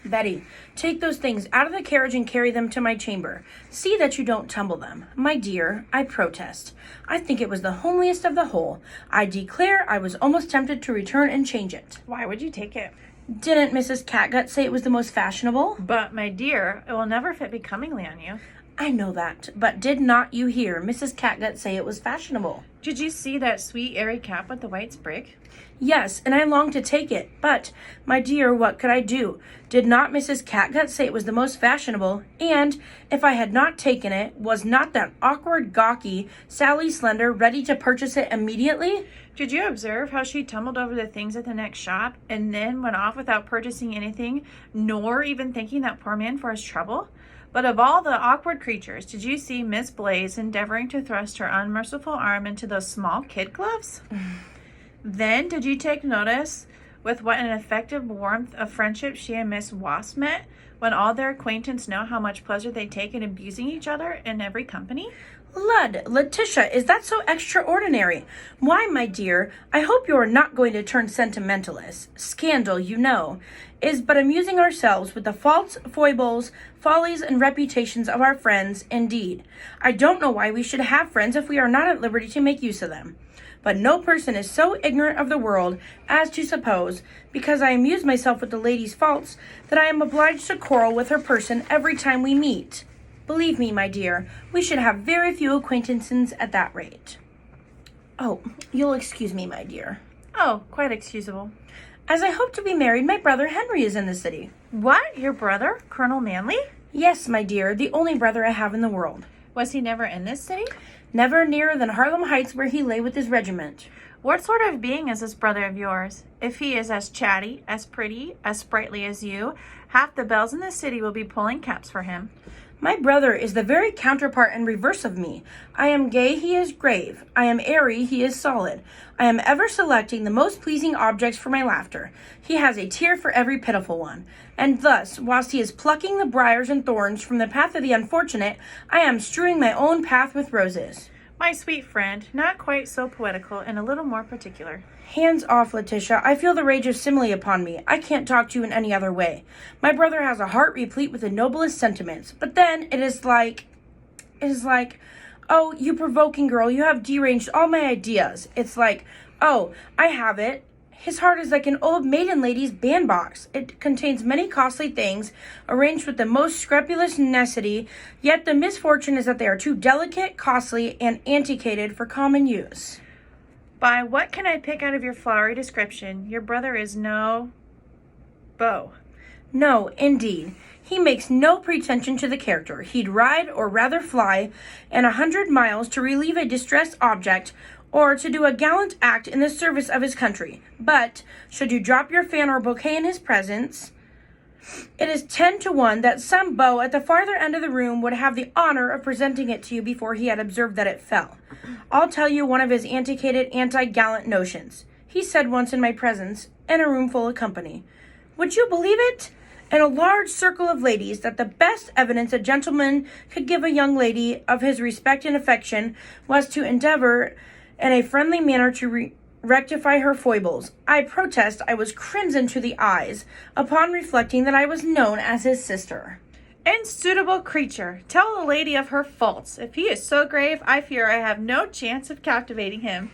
Betty, take those things out of the carriage and carry them to my chamber. See that you don't tumble them. My dear, I protest. I think it was the homeliest of the whole. I declare I was almost tempted to return and change it. Why would you take it? Didn't Mrs. Catgut say it was the most fashionable? But, my dear, it will never fit becomingly on you. I know that, but did not you hear Mrs. Catgut say it was fashionable? Did you see that sweet airy cap with the white sprig? Yes, and I long to take it, but, my dear, what could I do? Did not Mrs. Catgut say it was the most fashionable? And, if I had not taken it, was not that awkward, gawky Sally Slender ready to purchase it immediately? Did you observe how she tumbled over the things at the next shop and then went off without purchasing anything, nor even thanking that poor man for his trouble? But of all the awkward creatures, did you see Miss Blaze endeavoring to thrust her unmerciful arm into those small kid gloves? Then did you take notice with what an effective warmth of friendship she and Miss Wasp met, when all their acquaintance know how much pleasure they take in abusing each other in every company? Lud, Letitia, is that so extraordinary? Why, my dear, I hope you are not going to turn sentimentalist. Scandal, you know, is but amusing ourselves with the faults, foibles, follies, and reputations of our friends. Indeed, I don't know why we should have friends if we are not at liberty to make use of them. But no person is so ignorant of the world as to suppose, because I amuse myself with the lady's faults, that I am obliged to quarrel with her person every time we meet. Believe me, my dear, we should have very few acquaintances at that rate. Oh, you'll excuse me, my dear. Oh, quite excusable. As I hope to be married, my brother Henry is in the city. What? Your brother, Colonel Manley? Yes, my dear, the only brother I have in the world. Was he never in this city? Never nearer than Harlem Heights, where he lay with his regiment. What sort of being is this brother of yours? If he is as chatty, as pretty, as sprightly as you, half the belles in the city will be pulling caps for him. My brother is the very counterpart and reverse of me. I am gay, he is grave. I am airy, he is solid. I am ever selecting the most pleasing objects for my laughter. He has a tear for every pitiful one. And thus, whilst he is plucking the briars and thorns from the path of the unfortunate, I am strewing my own path with roses. My sweet friend, not quite so poetical and a little more particular. Hands off, Letitia. I feel the rage of simile upon me. I can't talk to you in any other way. My brother has a heart replete with the noblest sentiments. But then it is like, oh, you provoking girl, you have deranged all my ideas. It's like, oh, I have it. His heart is like an old maiden lady's bandbox. It contains many costly things, arranged with the most scrupulous nicety, yet the misfortune is that they are too delicate, costly, and antiquated for common use. By what can I pick out of your flowery description, your brother is no beau. No, indeed. He makes no pretension to the character. He'd ride, or rather fly, 100 miles to relieve a distressed object, or to do a gallant act in the service of his country. But, should you drop your fan or bouquet in his presence, it is 10 to 1 that some beau at the farther end of the room would have the honor of presenting it to you before he had observed that it fell. I'll tell you one of his antiquated, anti-gallant notions. He said once in my presence, in a room full of company, would you believe it? In a large circle of ladies, that the best evidence a gentleman could give a young lady of his respect and affection was to endeavor in a friendly manner to rectify her foibles. I protest I was crimson to the eyes upon reflecting that I was known as his sister. Unsuitable creature! Tell the lady of her faults. If he is so grave, I fear I have no chance of captivating him.